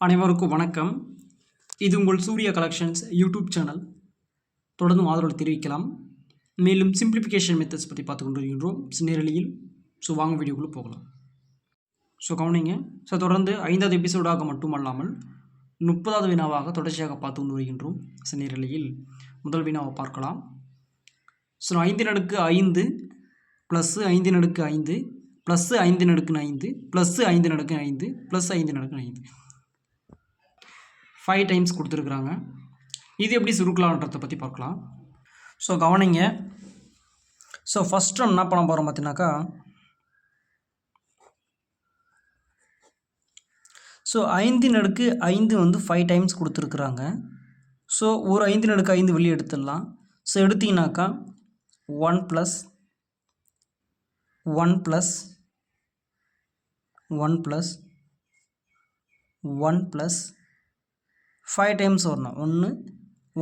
அனைவருக்கும் வணக்கம். இது உங்கள் சூர்யா கலெக்ஷன்ஸ் யூடியூப் சேனல். தொடர்ந்து ஆதரவு தெரிவிக்கலாம். மேலும் சிம்பிளிஃபிகேஷன் மெத்தட்ஸ் பற்றி பார்த்து கொண்டு வருகின்றோம் நேரலையில். வாங்க வீடியோக்குள்ளே போகலாம். கவனிங்க. தொடர்ந்து 5வது எபிசோடாக மட்டுமல்லாமல் 30வது வினாவாக தொடர்ச்சியாக பார்த்து கொண்டு வருகின்றோம் நேரலையில். முதல் வினாவை பார்க்கலாம். 5 plus 5 plus 5 plus 5 plus 5 5 times கொடுத்துருக்குறாங்க. இது எப்படி சுருக்கலான்றதை பற்றி பார்க்கலாம். கவனிங்க. ஃபஸ்ட் நம்ம என்ன பண்ண போகிறோம் பார்த்தீங்கன்னாக்கா, 5 வந்து 5 டைம்ஸ் கொடுத்துருக்குறாங்க. ஒரு 5 வெளியே எடுத்துடலாம். எடுத்திங்கனாக்கா 1 + 1 + 1 + 1 + 5 டைம்ஸ் வரணும். 1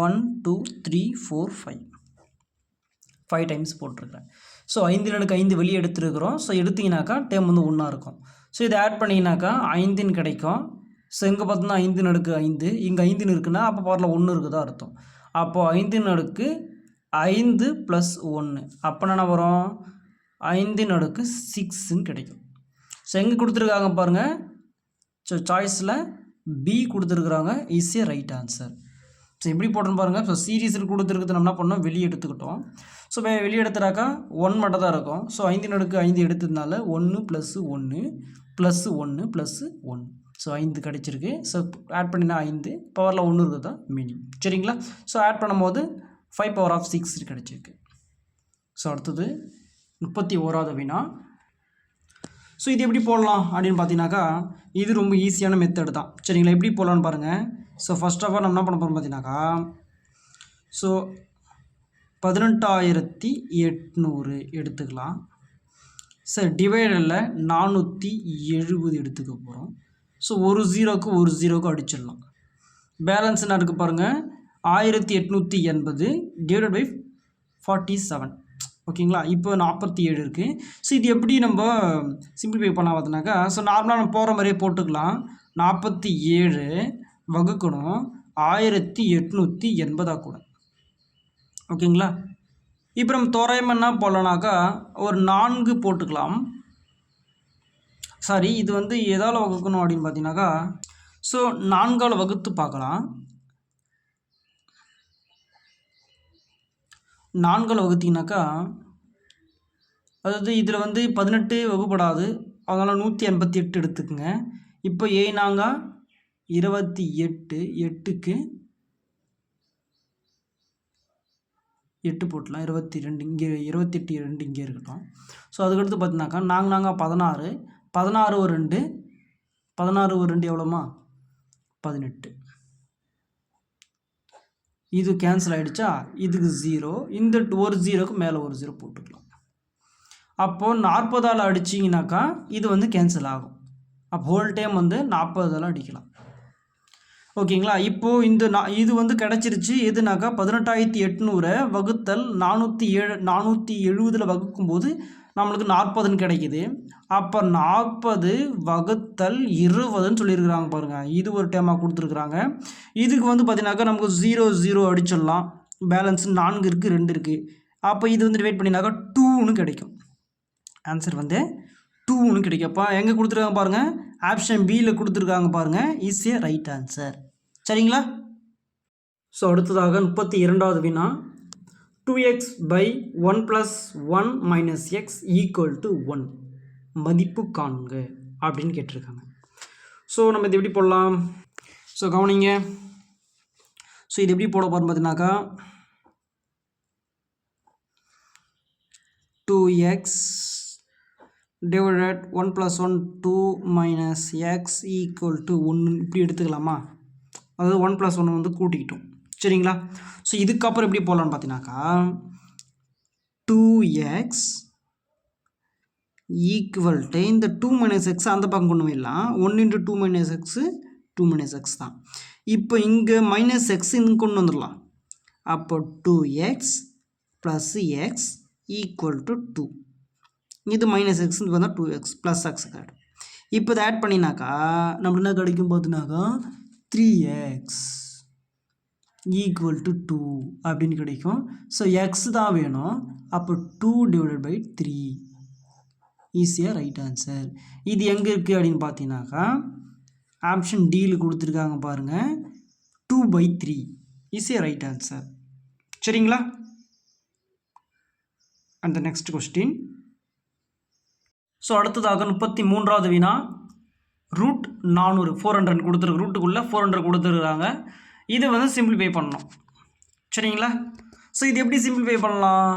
1 2 3 4 5 டைம்ஸ் போட்டிருக்கிறேன். 5 வெளியே எடுத்துருக்குறோம். எடுத்திங்கனாக்கா டேம் வந்து 1 இருக்கும். இதை ஆட் பண்ணிங்கனாக்கா 5 கிடைக்கும். இங்கே பார்த்தோம்னா 5 இங்கே 5 இருக்குன்னா அப்போ பவரில் 1 இருக்குதா அர்த்தம். அப்போது 5 + 1 அப்போ என்ன வரும்? 5 6 கிடைக்கும். எங்கே கொடுத்துருக்காங்க பாருங்கள். சாய்ஸில் பி கொடுத்துருக்குறாங்க. Is a right answer. எப்படி போட்டோன்னு பாருங்கள். சீரீஸில் கொடுத்துருக்குறது நம்ம என்ன பண்ணோம், வெளியே எடுத்துக்கிட்டோம். வெளியே எடுத்துட்டாக்கா 1 மட்டும் தான் இருக்கும். 5 எடுத்ததுனால 1 + 1 + 1 + 1 5 கிடச்சிருக்கு. ஆட் பண்ணினா 5 பவரில் 1 இருக்குது தான் மீனிங். சரிங்களா? ஆட் பண்ணும்போது 5⁶ கிடச்சிருக்கு. அடுத்தது 31வது வினா. இது எப்படி போடலாம் அப்படின்னு பார்த்தீங்கன்னாக்கா, இது ரொம்ப ஈஸியான மெத்தட் தான். சரிங்களா? எப்படி போடலான்னு பாருங்கள். ஃபர்ஸ்ட் ஆஃப் ஆல் நம்ம என்ன பண்ண போகிறோம் பார்த்தீங்கன்னாக்கா, 18,800 எடுத்துக்கலாம். டிவைடரில் 470 எடுத்துக்க போகிறோம். ஒரு 0க்கு 1 0க்கு அடிச்சிடலாம். பேலன்ஸ் என்ன இருக்குது பாருங்கள். 1880 / 47. ஓகேங்களா? இப்போ 47 இருக்குது. இது எப்படி நம்ம சிம்பிளிஃபை பண்ண பார்த்தோன்னாக்கா, நார்மலாக நம்ம போகிற மாதிரியே போட்டுக்கலாம். 47 வகுக்கணும் 1880 கூட. ஓகேங்களா? இப்போ நம்ம தோராயமாக என்ன போடலான்னாக்கா, ஒரு 4 போட்டுக்கலாம். சாரி, இது வந்து எதால் வகுக்கணும் அப்படின்னு பார்த்தீங்கன்னாக்கா, 4ஆல் வகுத்து பார்க்கலாம். 4ஆல் வகுத்திங்கனாக்கா, அதாவது இதில் வந்து 18 வகுப்படாது. அதனால் 188 எடுத்துக்குங்க. இப்போ 7 28 8க்கு 8 போட்டலாம். 22 இங்கே 28 2 இங்கே இருக்கட்டும். அதுக்கடுத்து பார்த்தீங்கன்னாக்கா 4 16 16 ஒரு 2 16 ஒரு 2 எவ்வளோமா? 18. இது கேன்சல் ஆகிடுச்சா? இதுக்கு 0. இந்த ஒரு 0க்கு மேலே ஒரு 0 போட்டுக்கலாம். அப்போது 40ஆல் அடிச்சிங்கனாக்கா இது வந்து கேன்சல் ஆகும். அப்போ ஹோல் டைம் வந்து 40ஆல் அடிக்கலாம். ஓகேங்களா? இப்போது இது வந்து கிடச்சிருச்சு. எதுனாக்கா 18,800 வகுத்தல் 470 வகுக்கும்போது நம்மளுக்கு 40 கிடைக்கிது. அப்போ 40 வகுத்தல் 20 சொல்லியிருக்கிறாங்க பாருங்கள். இது ஒரு டைமாக கொடுத்துருக்குறாங்க. இதுக்கு வந்து பார்த்தீங்கன்னாக்கா நமக்கு 0 0 அடிச்சிடலாம். பேலன்ஸ் 4 இருக்குது 2 இருக்குது. அப்போ இது வந்து டிவைட் பண்ணினாக்கா 2 கிடைக்கும். ஆன்சர் வந்து 2 கிடைக்கும். அப்போ எங்கே கொடுத்துருக்காங்க பாருங்கள். ஆப்ஷன் பியில் கொடுத்துருக்காங்க பாருங்கள். Is a right answer. சரிங்களா? அடுத்ததாக 32வது வினா. 2x / 1 + 1 - x = 1 மதிப்பு காண்க அப்படின்னு கேட்டிருக்காங்க. நம்ம இது எப்படி போடலாம்? கவனிங்க. இது எப்படி போட போகிறோம் பார்த்தீங்கன்னாக்கா, 2x divided 1 + 1 2 - x = 1 இப்படி எடுத்துக்கலாமா? அதாவது 1 + 1 வந்து கூட்டிக்கிட்டோம். சரிங்களா? இதுக்கப்புறம் எப்படி போடலான்னு பார்த்தீங்கன்னாக்கா, 2x = இந்த 2 - x அந்த பக்கம் கொண்டு போயிடலாம். 1 × 2 - x 2 - x தான். இப்போ இங்கே -x இங்கே கொண்டு வந்துடலாம். அப்போ 2x + x = 2. இது -x வந்தால் 2x + x ஆகிடும். இப்போ இதை ஆட் பண்ணினாக்கா நம்ம என்ன கிடைக்கும் பார்த்தினாக்கா 3x ஈக்குவல் டு 2 அப்படின்னு கிடைக்கும். ஸோ எக்ஸ் தான் வேணும். அப்போ 2/3 ஈஸியாக ரைட் ஆன்சர். இது எங்கே இருக்குது அப்படின்னு பார்த்தீங்கன்னாக்கா ஆப்ஷன் டியில் கொடுத்துருக்காங்க பாருங்கள், 2/3 ஈஸியாக ரைட் ஆன்சர். சரிங்களா? அந்த நெக்ஸ்ட் கொஸ்டின். ஸோ அடுத்ததாக 33வது வினா, ரூட் 400 400 கொடுத்துருக்கு, ரூட்டுக்குள்ளே 400 கொடுத்துருக்காங்க. இது வந்து சிம்பிளிஃபை பண்ணணும். சரிங்களா? ஸோ இது எப்படி சிம்பிளிஃபை பண்ணலாம்?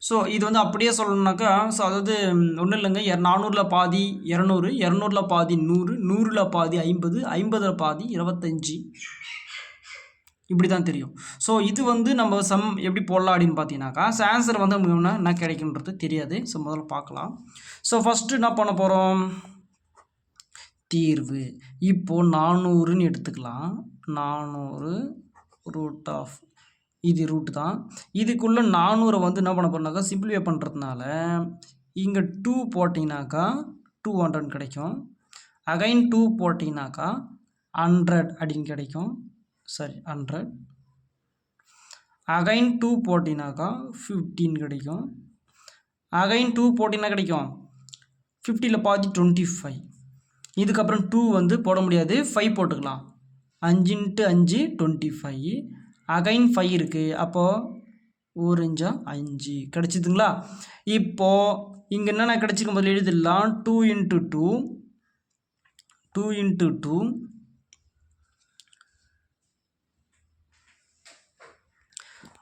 ஸோ இது வந்து அப்படியே சொல்லணுன்னாக்கா, ஸோ அதாவது ஒன்றும் இல்லைங்க, 400ல் பாதி 200, 200ல் பாதி 100, 100ல் பாதி 50, 50ல் பாதி 25, இப்படி தான் தெரியும். ஸோ இது வந்து நம்ம சம் எப்படி போடலாம் அப்படின்னு பார்த்தீங்கன்னாக்கா, ஸோ ஆன்சர் வந்து என்ன கிடைக்குன்றது தெரியாது. ஸோ முதல்ல பார்க்கலாம். ஸோ ஃபஸ்ட்டு என்ன பண்ண போகிறோம், தீர்வு. இப்போது 400ன்னு எடுத்துக்கலாம். 400 ரூட் ஆஃப், இது ரூட் தான். இதுக்குள்ளே 400 வந்து என்ன பண்ண போகிறோம்னாக்கா சிம்பிளிஃபை பண்ணுறதுனால இங்கே 2 போட்டிங்கனாக்கா 200 கிடைக்கும். அகைன் 2 போட்டிங்கனாக்கா 100 அப்படின்னு கிடைக்கும். சரி 100. அகைன் 2 போட்டிங்கனாக்கா 15 கிடைக்கும். அகைன் 2 போட்டிங்கன்னா கிடைக்கும் 50ல் பாதி 25. இதுக்கப்புறம் 2 வந்து போட முடியாது, 5 போட்டுக்கலாம். 5 × 5 25. அகைன் 5 இருக்குது, அப்போது 1 × 5 கிடச்சிதுங்களா? இப்போது இங்கே என்னென்ன கிடச்சிக்கும் முதல்ல எழுதிடலாம். 2 × 2 2 × 2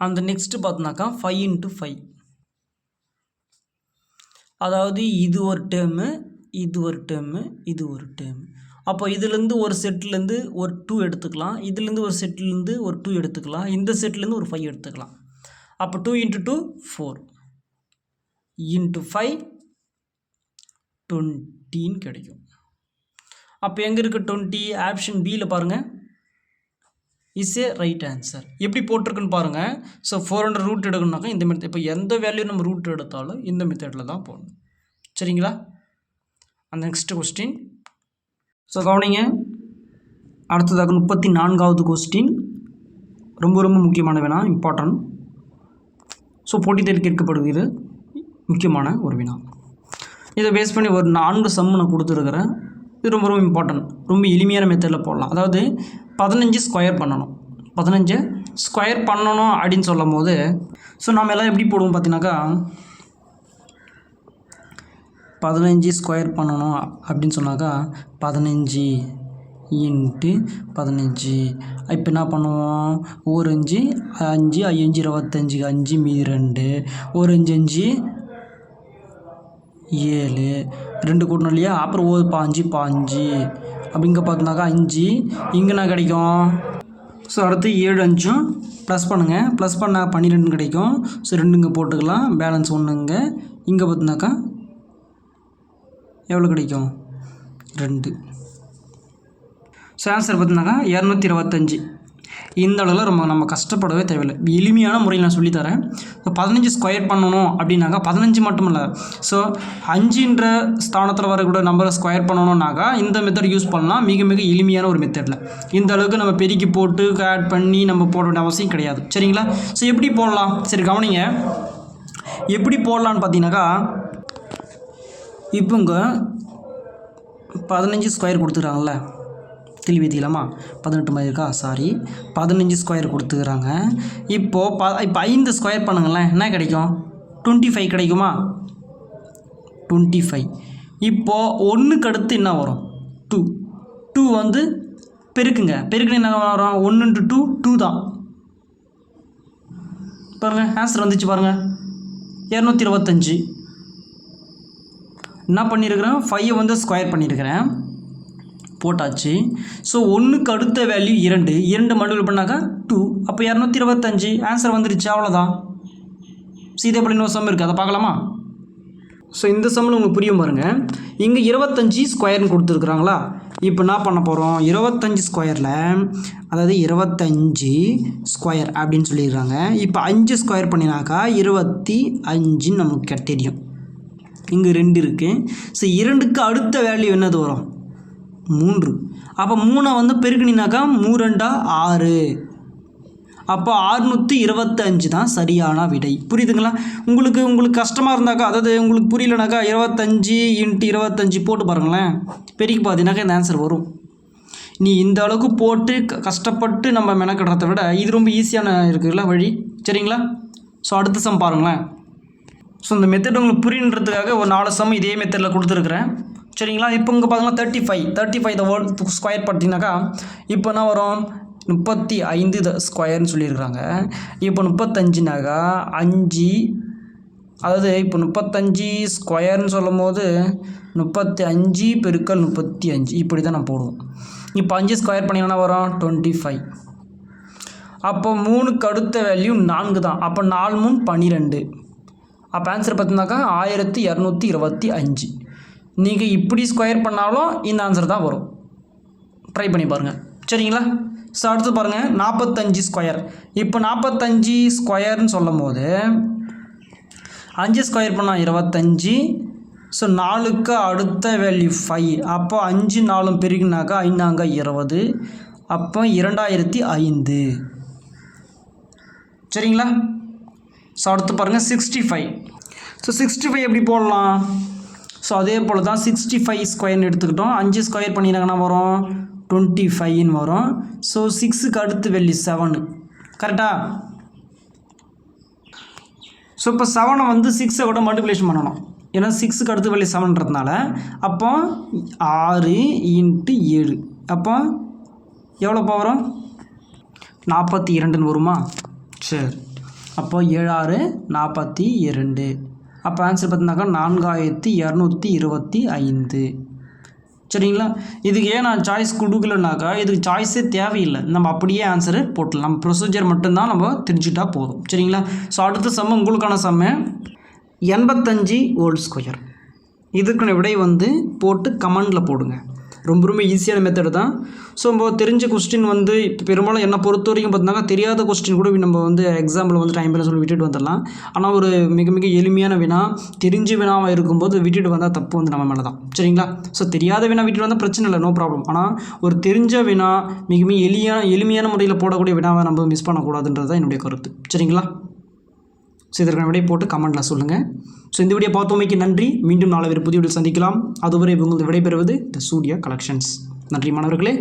அந்த நெக்ஸ்ட்டு பார்த்தோன்னாக்கா 5 × 5. அதாவது இது ஒரு டேர்மு, இது ஒரு டேர்மு, இது ஒரு டேர்மு. அப்போ இதுலேருந்து ஒரு செட்லேருந்து ஒரு 2 எடுத்துக்கலாம், இதுலேருந்து ஒரு செட்லேருந்து ஒரு 2 எடுத்துக்கலாம், இந்த செட்லேருந்து ஒரு 5 எடுத்துக்கலாம். அப்போ 2 × 2 4 × 5 20 கிடைக்கும். அப்போ எங்கே இருக்குது 20? ஆப்ஷன் பியில் பாருங்கள், இஸ் ஏ ரைட் ஆன்சர். எப்படி போட்டிருக்குன்னு பாருங்கள். ஸோ 400 ரூட் எடுக்கணுனாக்கா இந்த மெத்தட், இப்போ எந்த வேல்யூ நம்ம ரூட் எடுத்தாலும் இந்த மெத்தடில் தான் போடணும். சரிங்களா? அந்த நெக்ஸ்ட் கொஸ்டின். ஸோ கவனிங்க, அடுத்ததாக 34வது கொஸ்டின், ரொம்ப ரொம்ப முக்கியமான வினா, இம்பார்ட்டன்ட். ஸோ போட்டித் தேர்வு கேட்கப்படுகிறது, முக்கியமான ஒரு வினா. இதை பேஸ் பண்ணி ஒரு 4 சம் நான் கொடுத்துருக்குறேன். இது ரொம்ப ரொம்ப இம்பார்ட்டன்ட், ரொம்ப எளிமையான மெத்தடில் போடலாம். அதாவது 15 ஸ்கொயர் பண்ணணும். 15 ஸ்கொயர் பண்ணணும் அப்படின்னு சொல்லும் போது ஸோ நம்ம எல்லாம் எப்படி போடுவோம் பார்த்தீங்கன்னாக்கா, 15 ஸ்கொயர் பண்ணணும் அப்படின்னு சொன்னாக்கா 15 × 15. இப்போ என்ன பண்ணுவோம், 1 5 5 5 25, 5 மீதி 2, 1 5 5 7, 2 கூட்டணும் இல்லையா, அப்புறம் 1 5 5 அப்படிங்க பார்த்தோன்னாக்கா 5 இங்கே நான் கிடைக்கும். ஸோ அடுத்து 7 5 ப்ளஸ் பண்ணுங்கள், ப்ளஸ் பண்ணால் 12 கிடைக்கும். ஸோ 2 இங்கே போட்டுக்கலாம், பேலன்ஸ் 1 இங்கே பார்த்தினாக்கா எவ்வளோ கிடைக்கும் 2. ஸோ ஆன்சர் பார்த்தினாக்கா 225. இந்த அளவில் ரொம்ப நம்ம கஷ்டப்படவே தேவையில்லை, எளிமையான முறையில் நான் சொல்லித்தரேன். ஸோ 15 ஸ்கொயர் பண்ணணும் அப்படின்னாக்கா 15 மட்டும் இல்லை, ஸோ 5ன்ற ஸ்தானத்தில் வரக்கூட நம்பரை ஸ்கொயர் பண்ணணுன்னாக்கா இந்த மெத்தட் யூஸ் பண்ணலாம். மிக மிக எளிமையான ஒரு மெத்தடில், இந்த அளவுக்கு நம்ம பெருக்கி போட்டு ஆட் பண்ணி நம்ம போட வேண்டிய அவசியம் கிடையாது. சரிங்களா? ஸோ எப்படி போடலாம், சரி கவனிங்க, எப்படி போடலான்னு பார்த்தீங்கன்னாக்கா, இப்போங்க 15 ஸ்கொயர் கொடுத்துக்கிறாங்கல்ல, தெளிவிதிக்கலாமா, 18 மாதிரி இருக்கா, சாரி 15 ஸ்கொயர் கொடுத்துக்கிறாங்க. இப்போது இப்போ 5 ஸ்கொயர் பண்ணுங்களேன், என்ன கிடைக்கும் 25 கிடைக்குமா, 25. இப்போது 1க்கு அடுத்து என்ன வரும் 2, 2 வந்து பெருக்குங்க, பெருக்குன்னு என்ன வரும் 1 × 2 2 தான். பாருங்கள் ஆன்சர் வந்துச்சு பாருங்கள், 225. என்ன பண்ணியிருக்கிறேன், 5 வந்து ஸ்கொயர் பண்ணியிருக்கிறேன், போட்டாச்சு. ஸோ 1க்கு அடுத்த வேல்யூ 2, 2 மல்டிபிள் பண்ணாக்கா 2, அப்போ 225 ஆன்சர் வந்துருச்சு, அவ்வளோதான். ஸோ இதே போல் இன்னொரு சம் இருக்குது, அதை பார்க்கலாமா? ஸோ இந்த சம்மில் உங்களுக்கு புரியும் பாருங்கள். இங்கே 25 ஸ்கொயர்னு கொடுத்துருக்குறாங்களா, இப்போ என்ன பண்ண போகிறோம், 25 ஸ்கொயரில் அதாவது 25 ஸ்கொயர் அப்படின்னு சொல்லியிருக்காங்க. இப்போ 5 ஸ்கொயர் பண்ணினாக்கா 25ன்னு நமக்கு தெரியும். இங்கே 2 இருக்குது. ஸோ 2க்கு அடுத்த வேல்யூ என்னது வரும்? 3. அப்போ 3 வந்து பெருக்கினாக்கா 3 2 6. அப்போ 625 தான் சரியான விடை. புரியுதுங்களா? உங்களுக்கு கஷ்டமாக இருந்தாக்கா, அதாவது உங்களுக்கு புரியலனாக்கா 25 × 25 போட்டு பாருங்களேன். பெருக்கி பார்த்தீங்கன்னாக்கா இந்த ஆன்சர் வரும். நீ இந்த அளவுக்கு போட்டு கஷ்டப்பட்டு நம்ம மெனக்கிடுறத விட இது ரொம்ப ஈஸியான இருக்குல்ல வழி. சரிங்களா? ஸோ அடுத்த சம் பாருங்களேன். ஸோ இந்த மெத்தட் உங்களுக்கு புரியுன்றதுக்காக ஒரு 4 சம் இதே மெத்தடில் கொடுத்துருக்குறேன். சரிங்களா? இப்போ இங்கே பார்த்தீங்கன்னா 35 இந்த வேர்ல்டு ஸ்கொயர் பார்த்தீங்கன்னாக்கா இப்போ என்ன வரும்? 35 ஸ்கொயர்னு சொல்லியிருக்கிறாங்க. இப்போ 35நாக்கா 5, அதாவது இப்போ 35 ஸ்கொயர்னு சொல்லும் போது 35 பெருக்கல் 35 இப்படி தான் நான் போடுவோம். இப்போ 5 ஸ்கொயர் பண்ணிங்கன்னா வரும் 25. அப்போ 3க்கு அடுத்த வேல்யூ 4 தான். அப்போ 4 3 12. அப்போ ஆன்சர் பார்த்தீங்கன்னாக்கா 1225. நீங்கள் இப்படி ஸ்கொயர் பண்ணாலும் இந்த ஆன்சர் தான் வரும். ட்ரை பண்ணி பாருங்கள். சரிங்களா? ஸோ அடுத்து பாருங்கள் 45 ஸ்கொயர். இப்போ 45 ஸ்கொயர்னு சொல்லும் போது 5 ஸ்கொயர் பண்ணால் 25. ஸோ 4க்கு அடுத்த வேல்யூ 5. அப்போ 5 4 பெருகினாக்கா 5 20. அப்போ 2005. சரிங்களா? ஸோ அடுத்து பாருங்கள் 65. ஸோ 65 எப்படி போடலாம்? ஸோ அதே போல் தான் 65 ஸ்கொயர்னு எடுத்துக்கிட்டோம். 5 ஸ்கொயர் பண்ணினாங்கன்னா வரும் 25ன்னு வரும். ஸோ 6க்கு அடுத்து வேல்யூ 7. கரெக்டா? ஸோ இப்போ 7 வந்து 6 கூட மல்டிப்ளிகேஷன் பண்ணணும். ஏன்னா 6க்கு அடுத்து வேல்யூ 7ன்றதுனால அப்போ 6 × 7. அப்போ எவ்வளோப்பா வரும்? 42ன்னு வருமா? சரி. அப்போ 7 6 42. அப்போ ஆன்சர் பார்த்தீங்கன்னாக்கா 4225. சரிங்களா? இதுக்கு ஏன் நான் சாய்ஸ் கொடுக்கலனாக்கா இதுக்கு சாய்ஸே தேவையில்லை. நம்ம அப்படியே ஆன்சரு போட்டலாம். நம்ம ப்ரொசீஜர் மட்டும்தான் நம்ம தெரிஞ்சுட்டா போதும். சரிங்களா? ஸோ அடுத்த சம்ம உங்களுக்கான சம்ம 85 ஹோல் ஸ்கொயர். இதுக்கான விடை வந்து போட்டு கமெண்டில் போடுங்க. ரொம்ப ஈஸியான மெத்தடு தான். ஸோ நம்ம தெரிஞ்ச கொஸ்டின் வந்து இப்போ பெரும்பாலும் என்னை பொறுத்த வரைக்கும் பார்த்தீங்கன்னா தெரியாத கொஸ்டின் கூட நம்ம வந்து எக்ஸாம்பிள் வந்து டைம் சொல்லி விட்டுட்டு வந்துடலாம். ஆனால் ஒரு மிக எளிமையான வினா தெரிஞ்ச வினாவாக இருக்கும்போது விட்டுட்டு வந்தால் தப்பு வந்து நம்ம மேலே தான். சரிங்களா? ஸோ தெரியாத வினா விட்டுட்டு வந்தால் பிரச்சனை இல்லை, நோ ப்ராப்ளம். ஆனால் ஒரு தெரிஞ்ச வினா மிக எளிமையான முறையில் போடக்கூடிய வினாவை நம்ம மிஸ் பண்ணக்கூடாதுன்றது தான் என்னுடைய கருத்து. சரிங்களா? ஸோ இதற்கான விடை போட்டு கமெண்ட்டில் சொல்லுங்கள். ஸோ இந்த வீடியோ பார்த்தோமைக்கு நன்றி. மீண்டும் நாளை வேறு புதிய வீடியோ சந்திக்கலாம். அதுவரை உங்களது விடைபெறுவது தி சூர்யா கலெக்ஷன்ஸ். நன்றி மாணவர்களே.